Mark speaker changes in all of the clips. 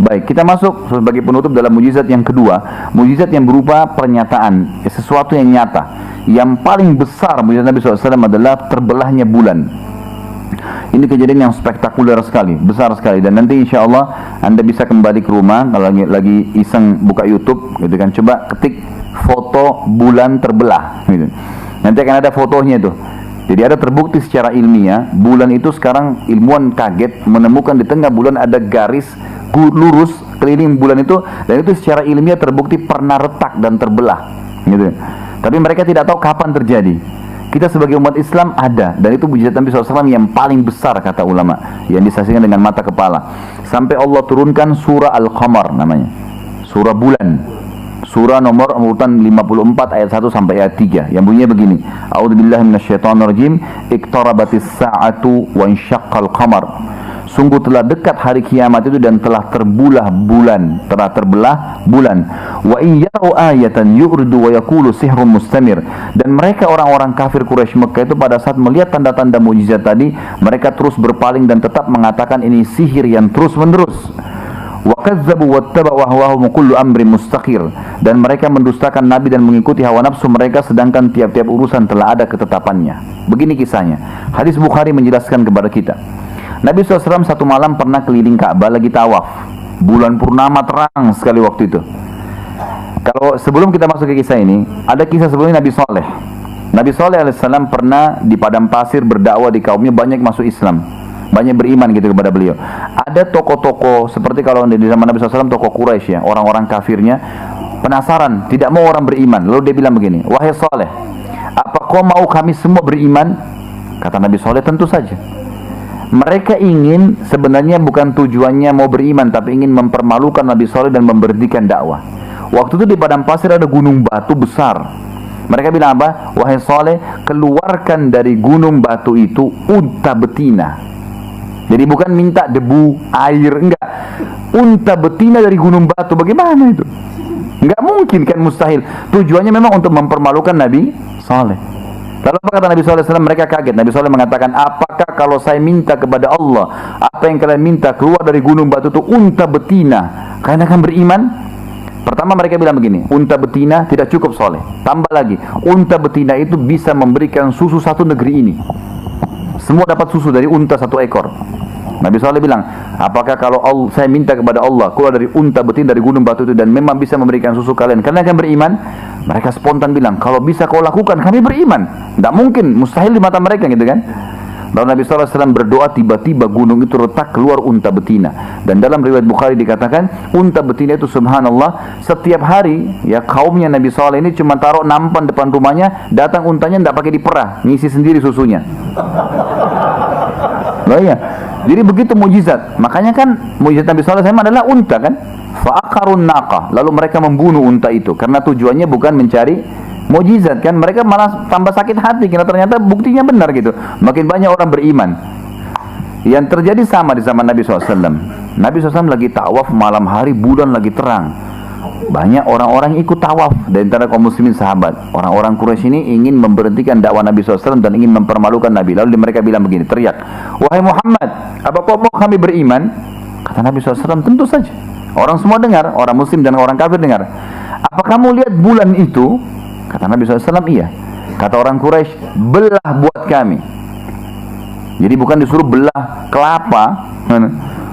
Speaker 1: Baik, kita masuk sebagai penutup dalam mujizat yang kedua. Mujizat yang berupa pernyataan, sesuatu yang nyata. Yang paling besar mujizat Nabi SAW adalah terbelahnya bulan. Ini kejadian yang spektakuler sekali, besar sekali. Dan nanti insya Allah Anda bisa kembali ke rumah, kalau lagi iseng buka YouTube gitu kan, coba ketik foto bulan terbelah gitu. Nanti akan ada fotonya itu. Jadi ada terbukti secara ilmiah, bulan itu sekarang ilmuwan kaget menemukan di tengah bulan ada garis lurus keliling bulan itu, dan itu secara ilmiah terbukti pernah retak dan terbelah gitu. Tapi mereka tidak tahu kapan terjadi. Kita sebagai umat Islam ada, dan itu mujizat Nabi SAW yang paling besar kata ulama, yang disaksikan dengan mata kepala. Sampai Allah turunkan surah Al-Qamar namanya, surah bulan. Surah nomor urutan 54 ayat 1 sampai ayat 3 yang bunyinya begini. A'udzubillahi minasyaitonirrajim. Iqtarabatis sa'atu wa insyaqqal qamar. Sungguh telah dekat hari kiamat itu dan telah terbelah bulan, Wa in yarau ayatan yu'ridu wa yaqulu sihrun mustamir. Dan mereka orang-orang kafir Quraisy Mekah itu pada saat melihat tanda-tanda mukjizat tadi, mereka terus berpaling dan tetap mengatakan ini sihir yang terus-menerus. Wa kazzabu wattaba'u ahwahum kullu amrin mustaqir. Dan mereka mendustakan Nabi dan mengikuti hawa nafsu mereka, sedangkan tiap-tiap urusan telah ada ketetapannya. Begini kisahnya. Hadis Bukhari menjelaskan kepada kita. Nabi SAW satu malam pernah keliling Ka'bah lagi tawaf. Bulan purnama terang sekali waktu itu. Kalau sebelum kita masuk ke kisah ini, ada kisah sebelumnya Nabi Saleh. Nabi Saleh alaihissalam pernah di padang pasir berdakwah di kaumnya, banyak masuk Islam, banyak beriman gitu kepada beliau. Ada tokoh-tokoh seperti kalau di zaman Nabi SAW, tokoh Quraisy ya, orang-orang kafirnya penasaran, tidak mau orang beriman. Lalu dia bilang begini, wahai Saleh, apa kau mau kami semua beriman? Kata Nabi Saleh, tentu saja. Mereka ingin, sebenarnya bukan tujuannya mau beriman, tapi ingin mempermalukan Nabi Saleh dan memberhentikan dakwah. Waktu itu di padang pasir ada gunung batu besar. Mereka bilang apa? Wahai Saleh, keluarkan dari gunung batu itu unta betina. Jadi bukan minta debu, air, enggak. Unta betina dari gunung batu, bagaimana itu? Enggak mungkin kan, mustahil. Tujuannya memang untuk mempermalukan Nabi Saleh. Lalu apa kata Nabi SAW? Mereka kaget. Nabi SAW mengatakan, apakah kalau saya minta kepada Allah, apa yang kalian minta keluar dari gunung batu itu unta betina, kalian akan beriman? Pertama mereka bilang begini, unta betina tidak cukup Saleh. Tambah lagi, unta betina itu bisa memberikan susu satu negeri ini. Semua dapat susu dari unta satu ekor. Nabi SAW bilang, apakah kalau saya minta kepada Allah keluar dari unta betina dari gunung batu itu dan memang bisa memberikan susu kalian akan beriman? Mereka spontan bilang, kalau bisa kau lakukan kami beriman. Tidak mungkin, mustahil di mata mereka gitu kan. Lalu Nabi SAW berdoa, tiba-tiba gunung itu retak, keluar unta betina. Dan dalam riwayat Bukhari dikatakan, unta betina itu subhanallah, setiap hari ya kaumnya Nabi SAW ini cuma taruh nampan depan rumahnya, datang untanya tidak pakai diperah, ngisi sendiri susunya. Loh iya, jadi begitu mujizat. Makanya kan mujizat Nabi SAW adalah unta kan. Fa'akarun naqah, lalu mereka membunuh unta itu karena tujuannya bukan mencari mujizat kan, mereka malah tambah sakit hati karena ternyata buktinya benar gitu. Makin banyak orang beriman. Yang terjadi sama di zaman Nabi SAW. Nabi SAW lagi tawaf malam hari, bulan lagi terang. Banyak orang-orang ikut tawaf dari antara kaum muslimin sahabat. Orang-orang Quraisy ini ingin memberhentikan dakwah Nabi SAW dan ingin mempermalukan Nabi. Lalu mereka bilang begini, teriak, wahai Muhammad, apa kau mau kami beriman? Kata Nabi SAW, tentu saja. Orang semua dengar, orang muslim dan orang kafir dengar. Apa kamu lihat bulan itu? Kata Nabi SAW, iya. Kata orang Quraisy, belah buat kami. Jadi bukan disuruh belah kelapa,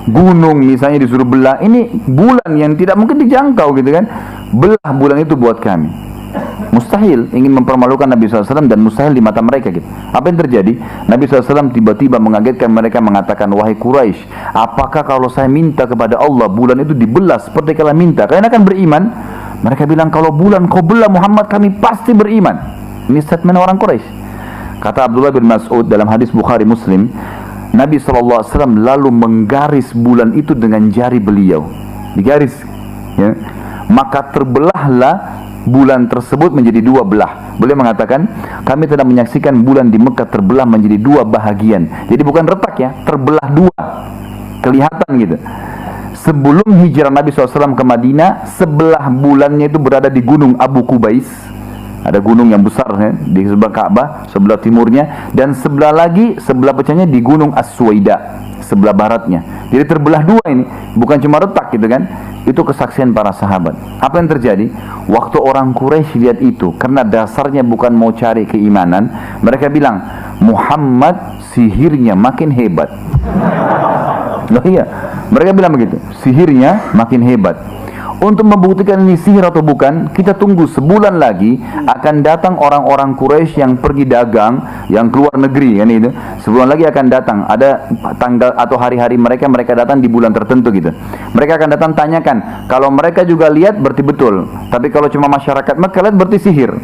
Speaker 1: gunung misalnya disuruh belah. Ini bulan yang tidak mungkin dijangkau gitu kan. Belah bulan itu buat kami. Mustahil, ingin mempermalukan Nabi SAW dan mustahil di mata mereka gitu. Apa yang terjadi? Nabi SAW tiba-tiba mengagetkan mereka, mengatakan, wahai Quraisy, apakah kalau saya minta kepada Allah bulan itu dibelah seperti kalian minta, kalian akan beriman? Mereka bilang, kalau bulan kau belah Muhammad, kami pasti beriman. Ini statement orang Quraisy. Kata Abdullah bin Mas'ud dalam hadis Bukhari Muslim, Nabi SAW lalu menggaris bulan itu dengan jari beliau. Digaris ya. Maka terbelahlah bulan tersebut menjadi dua belah. Beliau mengatakan, kami telah menyaksikan bulan di Mekah terbelah menjadi dua bahagian. Jadi bukan retak ya, terbelah dua. Kelihatan gitu. Sebelum hijrah Nabi SAW ke Madinah, sebelah bulannya itu berada di gunung Abu Qubais. Ada gunung yang besar ya, di sebelah Ka'bah, sebelah timurnya. Dan sebelah lagi, sebelah pecahnya di gunung As-Suwaida. sebelah baratnya. Jadi terbelah dua ini, bukan cuma retak gitu kan. Itu kesaksian para sahabat. Apa yang terjadi? Waktu orang Quraisy lihat itu, karena dasarnya bukan mau cari keimanan, mereka bilang, Muhammad sihirnya makin hebat. Loh iya, mereka bilang begitu, sihirnya makin hebat. Untuk membuktikan ini sihir atau bukan, kita tunggu sebulan lagi akan datang orang-orang Quraisy yang pergi dagang, yang keluar negeri kan itu. Sebulan lagi akan datang, ada tanggal atau hari-hari mereka datang di bulan tertentu gitu. Mereka akan datang tanyakan, kalau mereka juga lihat berarti betul, tapi kalau cuma masyarakat Mekah lihat berarti sihir.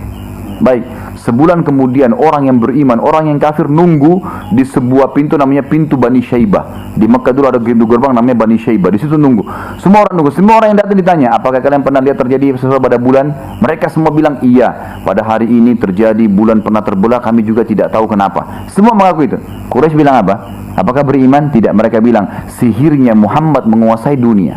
Speaker 1: Baik, sebulan kemudian orang yang beriman, orang yang kafir nunggu di sebuah pintu namanya pintu Bani Syaibah. Di Mekah dulu ada pintu gerbang namanya Bani Syaibah. Di situ nunggu. Semua orang nunggu. Semua orang yang datang ditanya, apakah kalian pernah lihat terjadi sesuatu pada bulan? Mereka semua bilang iya. Pada hari ini terjadi, bulan pernah terbelah, kami juga tidak tahu kenapa. Semua mengaku itu. Quraisy bilang apa? Apakah beriman? Tidak. Mereka bilang sihirnya Muhammad menguasai dunia.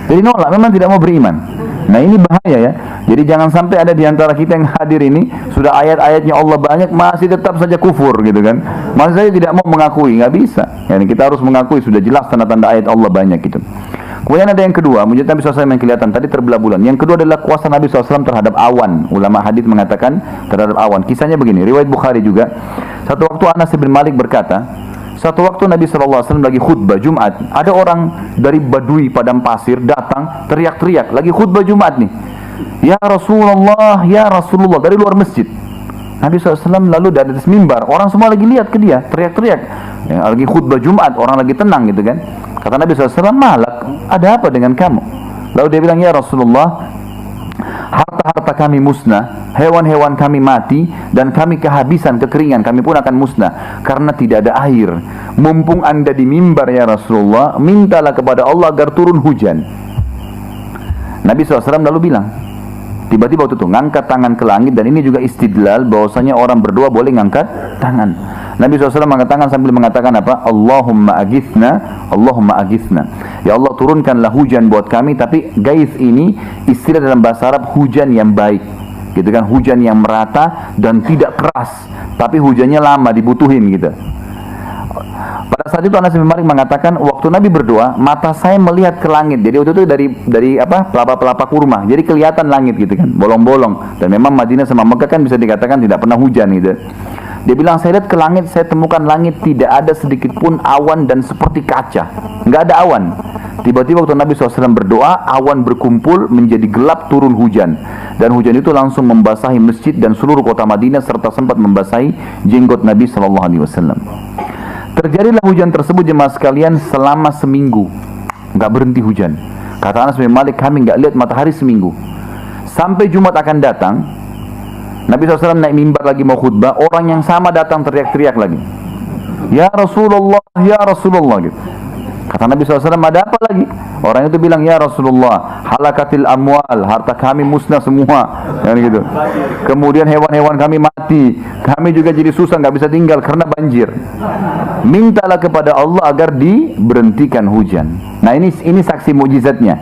Speaker 1: Jadi nolak, memang tidak mau beriman. Nah ini bahaya ya. Jadi jangan sampai ada di antara kita yang hadir ini sudah ayat-ayatnya Allah banyak masih tetap saja kufur gitu kan. Masih saja tidak mau mengakui, nggak bisa. Yani kita harus mengakui sudah jelas tanda-tanda ayat Allah banyak gitu. Kemudian ada yang kedua, mujizat Nabi SAW yang kelihatan tadi terbelah bulan. Yang kedua adalah kuasa Nabi SAW terhadap awan. Ulama hadis mengatakan terhadap awan. Kisahnya begini, riwayat Bukhari juga. Satu waktu Anas bin Malik berkata, satu waktu Nabi SAW lagi khutbah Jumat, ada orang dari Badui padang pasir datang teriak-teriak, lagi khutbah Jumat nih. Ya Rasulullah, ya Rasulullah, dari luar masjid. Nabi SAW lalu dari atas mimbar, orang semua lagi lihat ke dia, teriak-teriak. Ya, lagi khutbah Jumat, orang lagi tenang gitu kan. Kata Nabi SAW, malak, ada apa dengan kamu? Lalu dia bilang, ya Rasulullah, harta-harta kami musnah, hewan-hewan kami mati, dan kami kehabisan, kekeringan, kami pun akan musnah karena tidak ada air. Mumpung anda di mimbar ya Rasulullah, mintalah kepada Allah agar turun hujan. Nabi SAW lalu bilang, tiba-tiba waktu itu ngangkat tangan ke langit, dan ini juga istidlal bahwasanya orang berdoa boleh ngangkat tangan. Nabi SAW mengangkat tangan sambil mengatakan apa? Allahumma agithna, Allahumma agithna. Ya Allah turunkanlah hujan buat kami. Tapi gaith ini istilah dalam bahasa Arab hujan yang baik, gitu kan, hujan yang merata dan tidak keras, tapi hujannya lama dibutuhin gitu. Pada saat itu Anas bin Malik mengatakan, waktu Nabi berdoa, mata saya melihat ke langit. Jadi waktu itu dari apa? Pelapa-pelapa kurma. Jadi kelihatan langit gitu kan, bolong-bolong. Dan memang Madinah sama Mekah kan bisa dikatakan tidak pernah hujan gitu. Dia bilang, saya lihat ke langit, saya temukan langit tidak ada sedikit pun awan dan seperti kaca. Nggak ada awan. Tiba-tiba waktu Nabi SAW berdoa, awan berkumpul menjadi gelap, turun hujan. Dan hujan itu langsung membasahi masjid dan seluruh kota Madinah serta sempat membasahi jenggot Nabi SAW. Terjadilah hujan tersebut jemaah sekalian selama seminggu. Nggak berhenti hujan. Kata Anas bin Malik, kami nggak lihat matahari seminggu. Sampai Jumat akan datang, Nabi SAW naik mimbar lagi mau khutbah, orang yang sama datang teriak-teriak lagi. Ya Rasulullah, ya Rasulullah gitu. Kata Nabi SAW, ada apa lagi? Orang itu bilang, ya Rasulullah, halakatil amwal, harta kami musnah semua. Gitu. Kemudian hewan-hewan kami mati, kami juga jadi susah, nggak bisa tinggal karena banjir. Mintalah kepada Allah agar diberhentikan hujan. Nah ini saksi mukjizatnya.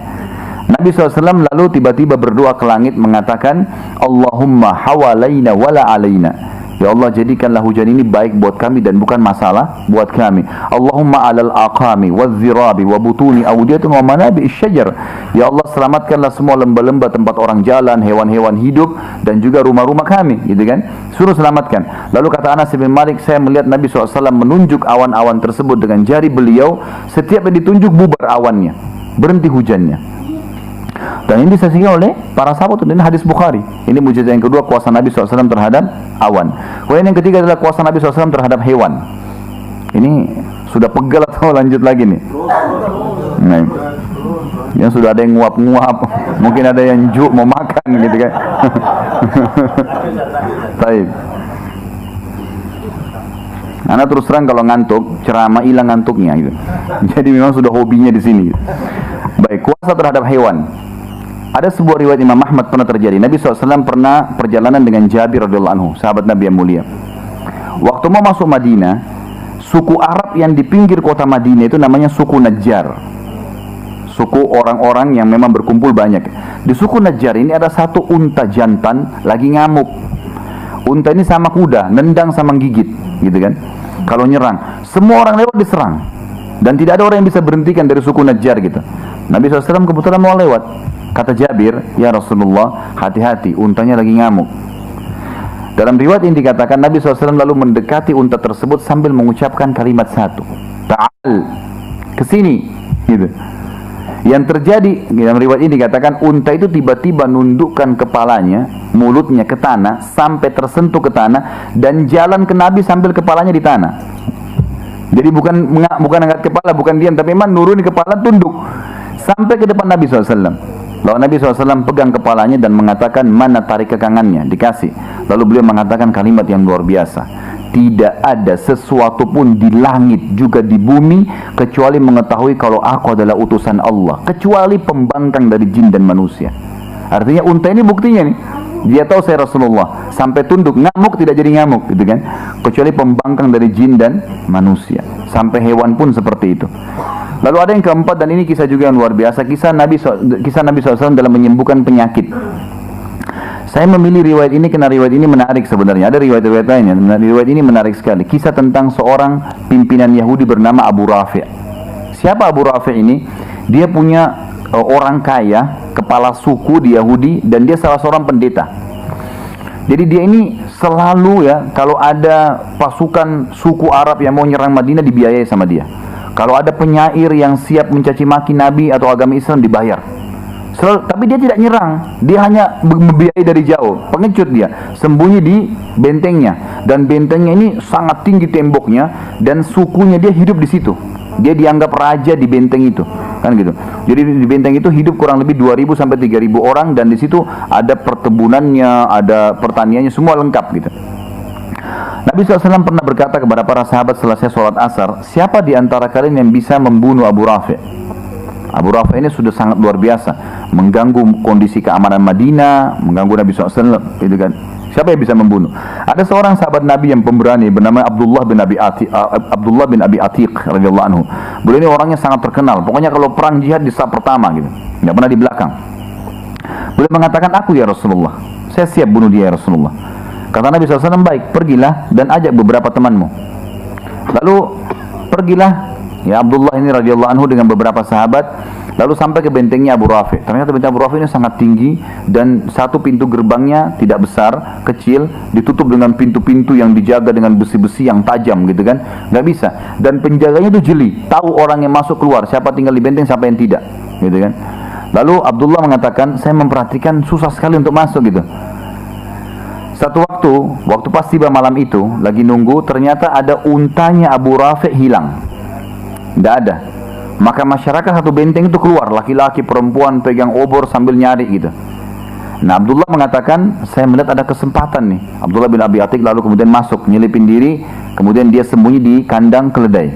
Speaker 1: Nabi SAW lalu tiba-tiba berdoa ke langit mengatakan, Allahumma hawalaina wala alaina. Ya Allah, jadikanlah hujan ini baik buat kami dan bukan masalah buat kami. Allahumma alal aqami waz-zirabi wa butuni awdiyatun wa manabi isyajar. Ya Allah, selamatkanlah semua lembah-lembah tempat orang jalan, hewan-hewan hidup, dan juga rumah-rumah kami, gitu kan? Suruh selamatkan. Lalu kata Anas bin Malik, saya melihat Nabi SAW menunjuk awan-awan tersebut dengan jari beliau. Setiap yang ditunjuk bubar awannya, berhenti hujannya. Dan ini disaksikan oleh para sahabat. Ini hadis Bukhari. Ini mujizat yang kedua, kuasa Nabi SAW terhadap awan. Kemudian yang ketiga adalah kuasa Nabi SAW terhadap hewan. Ini sudah pegal atau lanjut lagi nih? Nah, yang sudah ada yang nguap-nguap, mungkin ada yang juk mau makan gitu kan. Baik. Anak terus terang kalau ngantuk, ceramah hilang ngantuknya gitu. Jadi memang sudah hobinya di sini. Gitu. Baik, kuasa terhadap hewan. Ada sebuah riwayat Imam Ahmad pernah terjadi. Nabi SAW pernah perjalanan dengan Jabir radhiyallahu anhu, sahabat Nabi yang mulia. Waktu mau masuk Madinah, suku Arab yang di pinggir kota Madinah itu namanya suku Najjar. Suku orang-orang yang memang berkumpul banyak. Di suku Najjar ini ada satu unta jantan lagi ngamuk. Unta ini sama kuda, nendang sama gigit, gitu kan. kalau nyerang. Semua orang lewat diserang. Dan tidak ada orang yang bisa berhentikan dari suku Najjar gitu. Nabi SAW kebetulan mau lewat. Kata Jabir, ya Rasulullah, hati-hati, untanya lagi ngamuk. Dalam riwayat ini dikatakan Nabi SAW lalu mendekati unta tersebut sambil mengucapkan kalimat satu. Ta'al, kesini. Gitu. Yang terjadi dalam riwayat ini dikatakan unta itu tiba-tiba nundukkan kepalanya, mulutnya ke tanah sampai tersentuh ke tanah dan jalan ke Nabi sambil kepalanya di tanah. Jadi bukan angkat kepala, bukan diam, tapi memang nuruni kepala, tunduk sampai ke depan Nabi SAW. Lalu Nabi SAW pegang kepalanya dan mengatakan, mana tarik kekangannya, dikasih. Lalu beliau mengatakan kalimat yang luar biasa. Tidak ada sesuatu pun di langit juga di bumi kecuali mengetahui kalau aku adalah utusan Allah, kecuali pembangkang dari jin dan manusia. Artinya unta ini buktinya nih, dia tahu saya Rasulullah, sampai tunduk, ngamuk tidak jadi ngamuk gitu kan, kecuali pembangkang dari jin dan manusia. Sampai hewan pun seperti itu. Lalu ada yang keempat, dan ini kisah juga yang luar biasa, kisah Nabi SAW dalam menyembuhkan penyakit. Saya memilih riwayat ini karena riwayat ini menarik sebenarnya. Ada riwayat-riwayat lainnya. Riwayat ini menarik sekali. Kisah tentang seorang pimpinan Yahudi bernama Abu Rafi'. Siapa Abu Rafi' ini? Dia punya orang kaya, kepala suku di Yahudi, dan dia salah seorang pendeta. Jadi dia ini selalu ya, kalau ada pasukan suku Arab yang mau nyerang Madinah dibiayai sama dia. Kalau ada penyair yang siap mencaci maki Nabi atau agama Islam dibayar. Selalu, tapi dia tidak nyerang, dia hanya membiayai dari jauh, pengecut dia, sembunyi di bentengnya, dan bentengnya ini sangat tinggi temboknya, dan sukunya dia hidup di situ, dia dianggap raja di benteng itu, kan gitu. Jadi di benteng itu hidup kurang lebih 2.000 sampai 3.000 orang, dan di situ ada perkebunannya, ada pertaniannya, semua lengkap gitu. Nabi SAW pernah berkata kepada para sahabat selesai sholat asar, siapa di antara kalian yang bisa membunuh Abu Rafi'? Abu Rafi' ini sudah sangat luar biasa, mengganggu kondisi keamanan Madinah, mengganggu Nabi SAW, gitu kan. Siapa yang bisa membunuh? Ada seorang sahabat Nabi yang pemberani bernama Abdullah bin Abi Atiq radhiyallahu anhu. Beliau ini orangnya sangat terkenal. Pokoknya kalau perang jihad di saat pertama gitu, nggak pernah di belakang. Beliau mengatakan, aku ya Rasulullah, saya siap bunuh dia ya Rasulullah. Kata Nabi SAW, baik, pergilah dan ajak beberapa temanmu. Lalu pergilah ya Abdullah ini radhiyallahu anhu dengan beberapa sahabat, lalu sampai ke bentengnya Abu Rafi'. Ternyata benteng Abu Rafi' ini sangat tinggi, dan satu pintu gerbangnya tidak besar, kecil, ditutup dengan pintu-pintu yang dijaga dengan besi-besi yang tajam gitu kan, nggak bisa. Dan penjaganya itu jeli, tahu orang yang masuk keluar, siapa tinggal di benteng, siapa yang tidak, gitu kan. Lalu Abdullah mengatakan, saya memperhatikan susah sekali untuk masuk gitu. Satu waktu pas tiba malam itu, lagi nunggu, ternyata ada untanya Abu Rafi' hilang. Tidak ada. Maka masyarakat satu benteng itu keluar, laki-laki, perempuan, pegang obor sambil nyari gitu. Nah, Abdullah mengatakan, saya melihat ada kesempatan nih. Abdullah bin Abi Atiq lalu kemudian masuk, nyelipin diri, kemudian dia sembunyi di kandang keledai.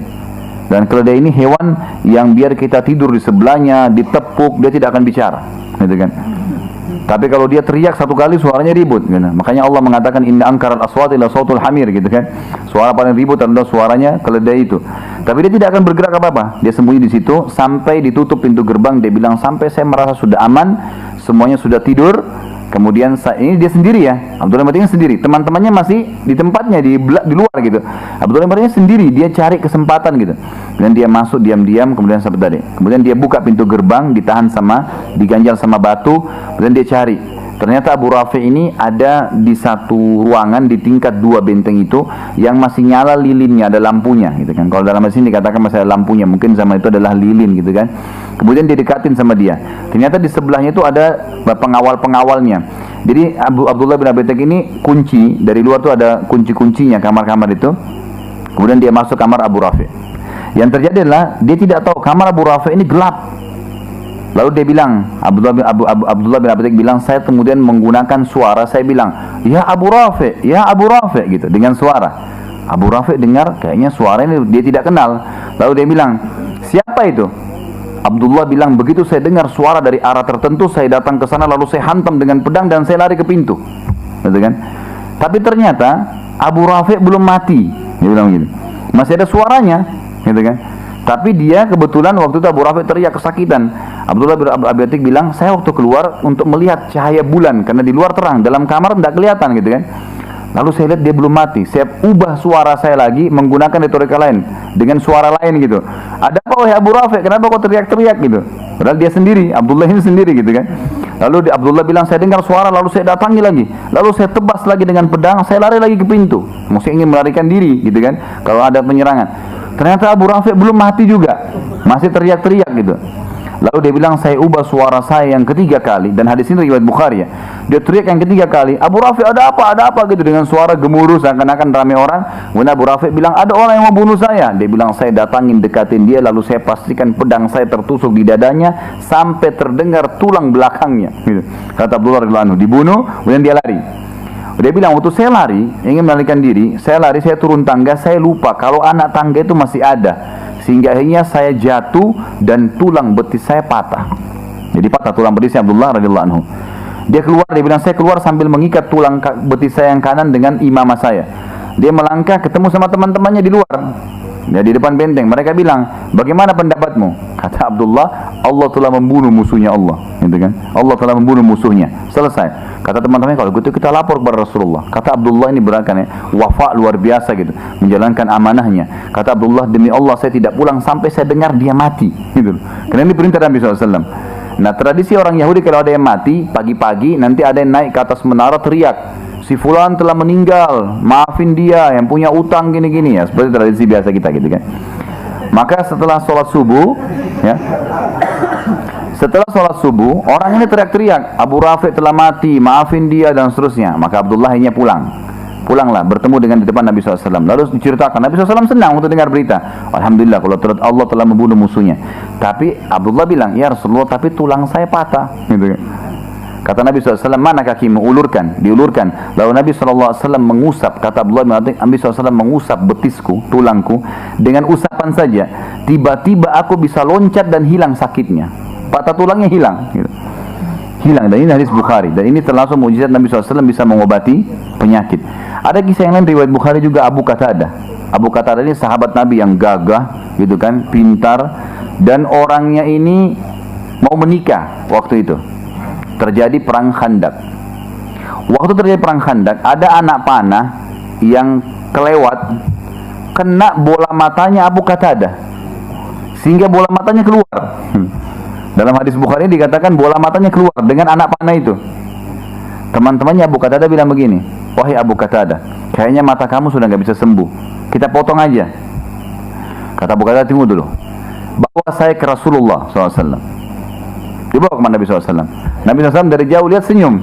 Speaker 1: Dan keledai ini hewan yang biar kita tidur di sebelahnya, ditepuk, dia tidak akan bicara, gitu kan. Tapi kalau dia teriak satu kali suaranya ribut gitu. Makanya Allah mengatakan inna ankaral aswati la sautul hamir gitu kan. Suara paling ribut adalah suaranya keledai itu. Tapi dia tidak akan bergerak apa-apa. Dia sembunyi di situ sampai ditutup pintu gerbang. Dia bilang sampai saya merasa sudah aman, semuanya sudah tidur. Kemudian ini dia sendiri ya. Abdullah bin sendiri. Teman-temannya masih di tempatnya di luar gitu. Abdullah bin sendiri, dia cari kesempatan gitu. Kemudian dia masuk diam-diam, kemudian sampai tadi. Kemudian dia buka pintu gerbang, diganjal sama batu, kemudian dia cari. Ternyata Abu Rafi' ini ada di satu ruangan di tingkat 2 benteng itu yang masih nyala lilinnya, ada lampunya gitu kan. Kalau dalam sini dikatakan masih ada lampunya, mungkin zaman itu adalah lilin gitu kan. Kemudian dia dekatin sama dia. Ternyata di sebelahnya itu ada pengawal-pengawalnya. Jadi Abdullah bin Abi Atiq ini kunci, dari luar tuh ada kunci-kuncinya kamar-kamar itu. Kemudian dia masuk kamar Abu Rafi'. Yang terjadi adalah dia tidak tahu kamar Abu Rafi' ini gelap. Lalu dia bilang, Abdullah bin Abi Atiq bilang, saya kemudian menggunakan suara, saya bilang, ya Abu Rafi', ya Abu Rafi' gitu, dengan suara. Abu Rafi' dengar, kayaknya suara ini dia tidak kenal. Lalu dia bilang, siapa itu? Abdullah bilang, begitu saya dengar suara dari arah tertentu, saya datang ke sana, lalu saya hantam dengan pedang dan saya lari ke pintu. Gitu kan? Tapi ternyata Abu Rafi' belum mati. Dia bilang gitu. Masih ada suaranya, gitu kan? Tapi dia kebetulan waktu itu Abu Rafi' teriak kesakitan. Abdullah bin Abi Atiq bilang, saya waktu keluar untuk melihat cahaya bulan karena di luar terang, dalam kamar tidak kelihatan gitu kan. Lalu saya lihat dia belum mati. Saya ubah suara saya lagi menggunakan retorika lain dengan suara lain gitu. Ada apa wahai Abu Rafi? Kenapa kau teriak-teriak gitu? Padahal dia sendiri, Abdullah ini sendiri gitu kan. Lalu Abdullah bilang, saya dengar suara, lalu saya datangi lagi. Lalu saya tebas lagi dengan pedang, saya lari lagi ke pintu. Maksudnya ingin melarikan diri gitu kan, kalau ada penyerangan. Ternyata Abu Rafi belum mati juga, masih teriak-teriak gitu. Lalu dia bilang, saya ubah suara saya yang ketiga kali, dan hadis ini riwayat Bukhari ya. Dia teriak yang ketiga kali, Abu Rafi ada apa gitu, dengan suara gemuruh seakan-akan ramai orang. Kemudian Abu Rafi bilang, ada orang yang mau bunuh saya. Dia bilang, saya datangin, dekatin dia, lalu saya pastikan pedang saya tertusuk di dadanya sampai terdengar tulang belakangnya gitu. Kata Abdullah radhiyallahu anhu, dibunuh, kemudian dia lari. Dia bilang, waktu saya lari, ingin melarikan diri, saya lari, saya turun tangga, saya lupa kalau anak tangga itu masih ada. Sehingga akhirnya saya jatuh dan tulang betis saya patah. Jadi patah tulang betisnya Abdullah radhiyallahu anhu. Dia keluar, dia bilang, saya keluar sambil mengikat tulang betis saya yang kanan dengan imamah saya. Dia melangkah ketemu sama teman-temannya di luar. Ya, di depan benteng. Mereka bilang, bagaimana pendapatmu? Kata Abdullah, Allah telah membunuh musuhnya Allah. Gitu kan? Allah telah membunuh musuhnya. Selesai. Kata teman-teman, kalau gitu kita lapor kepada Rasulullah. Kata Abdullah ini beratkan ya, wafa luar biasa gitu, menjalankan amanahnya. Kata Abdullah, demi Allah saya tidak pulang sampai saya dengar dia mati. Gitu. Karena ini perintah Nabi SAW. Nah, tradisi orang Yahudi kalau ada yang mati pagi-pagi, nanti ada yang naik ke atas menara teriak, si fulan telah meninggal, maafin dia yang punya utang gini-gini ya, seperti tradisi biasa kita gitu kan. Maka setelah sholat subuh ya, setelah sholat subuh orang ini teriak-teriak, Abu Rafi telah mati, maafin dia dan seterusnya. Maka Abdullah akhirnya pulanglah bertemu dengan di depan Nabi SAW. Lalu diceritakan, Nabi SAW senang untuk dengar berita, alhamdulillah kalau Allah telah membunuh musuhnya. Tapi Abdullah bilang, ya Rasulullah, tapi tulang saya patah gitu kan. Kata Nabi SAW, mana kakimu? Diulurkan. Lalu Nabi SAW mengusap, kata Abdullah, Nabi SAW mengusap betisku, tulangku, dengan usapan saja. Tiba-tiba aku bisa loncat dan hilang sakitnya. Patah tulangnya hilang. Gitu. Hilang. Dan ini hadis Bukhari. Dan ini termasuk mukjizat Nabi SAW bisa mengobati penyakit. Ada kisah yang lain riwayat Bukhari juga, Abu Qatadah. Abu Qatadah ini sahabat Nabi yang gagah, gitu kan, pintar, dan orangnya ini mau menikah waktu itu. Terjadi perang Khandak. Waktu terjadi perang Khandak, ada anak panah yang kelewat kena bola matanya Abu Qatadah, sehingga bola matanya keluar. Dalam hadis Bukhari dikatakan bola matanya keluar dengan anak panah itu. Teman-temannya Abu Qatadah bilang begini, wahai Abu Qatadah, kayaknya mata kamu sudah nggak bisa sembuh, kita potong aja. Kata Abu Qatadah, tunggu dulu, bawa saya ke Rasulullah SAW. Dibawa ke Nabi SAW. Nabi SAW dari jauh lihat senyum.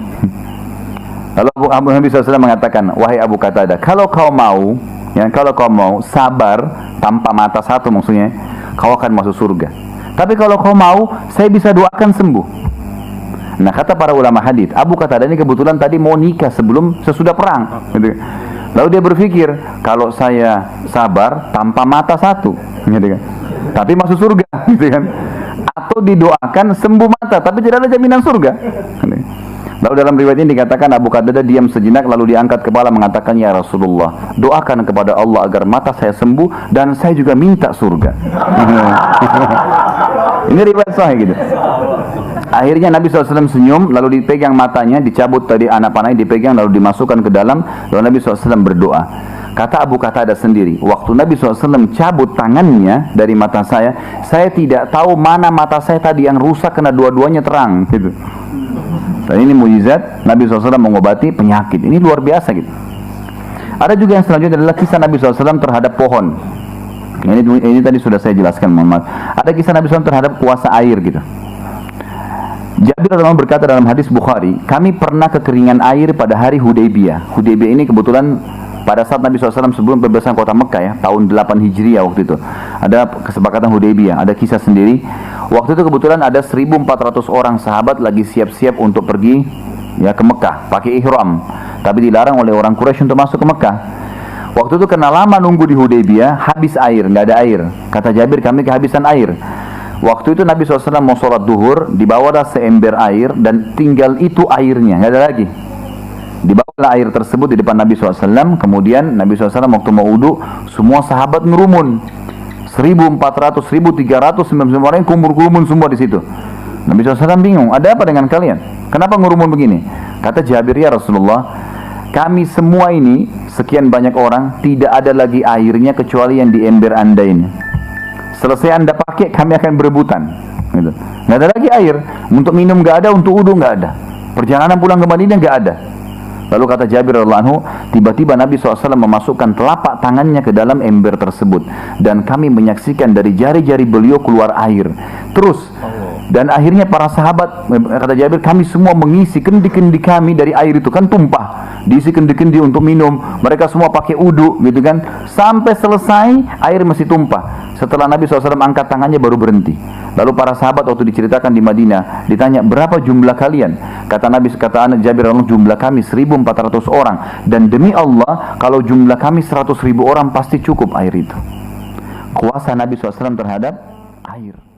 Speaker 1: Lalu Nabi SAW mengatakan, wahai Abu Qatadah, kalau kau mau sabar tanpa mata satu, maksudnya kau akan masuk surga. Tapi kalau kau mau, saya bisa doakan sembuh. Nah, kata para ulama hadis, Abu Qatadah ini kebetulan tadi mau nikah sesudah perang. Gitu. Lalu dia berpikir, kalau saya sabar tanpa mata satu, gitu kan, tapi masuk surga, gitu kan. Atau didoakan sembuh mata, tapi tidak ada jaminan surga. Lalu dalam riwayat ini dikatakan Abu Qatadah diam sejenak, lalu diangkat kepala mengatakan, ya Rasulullah, doakan kepada Allah agar mata saya sembuh dan saya juga minta surga. Ini riwayat sahih gitu. Akhirnya Nabi SAW senyum, lalu dipegang matanya, dicabut tadi anak panahnya, dipegang lalu dimasukkan ke dalam, lalu Nabi SAW berdoa. Kata Abu Qatadah sendiri, waktu Nabi SAW cabut tangannya dari mata saya tidak tahu mana mata saya tadi yang rusak karena dua-duanya terang gitu. Dan ini mukjizat Nabi SAW mengobati penyakit. Ini luar biasa gitu. Ada juga yang selanjutnya adalah kisah Nabi SAW terhadap pohon. Ini tadi sudah saya jelaskan, Muhammad. Ada kisah Nabi SAW terhadap kuasa air gitu. Jabir radhiyallahu anhu berkata dalam hadis Bukhari, kami pernah kekeringan air pada hari Hudaybiyah. Hudaybiyah ini kebetulan pada saat Nabi SAW sebelum pembebasan kota Mekah ya, tahun 8 Hijriah waktu itu. Ada kesepakatan Hudaybiyah, ada kisah sendiri. Waktu itu kebetulan ada 1.400 orang sahabat lagi siap-siap untuk pergi ya ke Mekah, pakai ihram. Tapi dilarang oleh orang Quraisy untuk masuk ke Mekah. Waktu itu karena lama nunggu di Hudaybiyah, habis air, nggak ada air. Kata Jabir, kami kehabisan air. Waktu itu Nabi SAW mau sholat duhur, dibawalah seember air dan tinggal itu airnya, nggak ada lagi. Dibawalah air tersebut di depan Nabi SAW. Kemudian Nabi SAW waktu mau wudu, semua sahabat ngerumun. 1.400, 1.300, 99 orang yang kumpul-kumpul semua di situ. Nabi SAW bingung, ada apa dengan kalian? Kenapa ngerumun begini? Kata Jabir, ya Rasulullah, kami semua ini, sekian banyak orang, tidak ada lagi airnya kecuali yang di ember anda ini. Selesai anda pakai, kami akan berebutan. Gitu. Nggak ada lagi air. Untuk minum nggak ada, untuk wudu nggak ada. Perjalanan pulang ke Madinah nggak ada. Lalu kata Jabir radhiyallahu anhu, tiba-tiba Nabi SAW memasukkan telapak tangannya ke dalam ember tersebut. Dan kami menyaksikan dari jari-jari beliau keluar air. Terus, dan akhirnya para sahabat, kata Jabir, kami semua mengisi kendi-kendi kami dari air itu. Kan tumpah, diisi kendi-kendi untuk minum. Mereka semua pakai wudu, gitu kan. Sampai selesai, air masih tumpah. Setelah Nabi SAW angkat tangannya baru berhenti. Lalu para sahabat waktu diceritakan di Madinah, ditanya, berapa jumlah kalian? Kata anak Jabir, jumlah kami 1.400 orang. Dan demi Allah, kalau jumlah kami 100.000 orang pasti cukup air itu. Kuasa Nabi SAW terhadap air.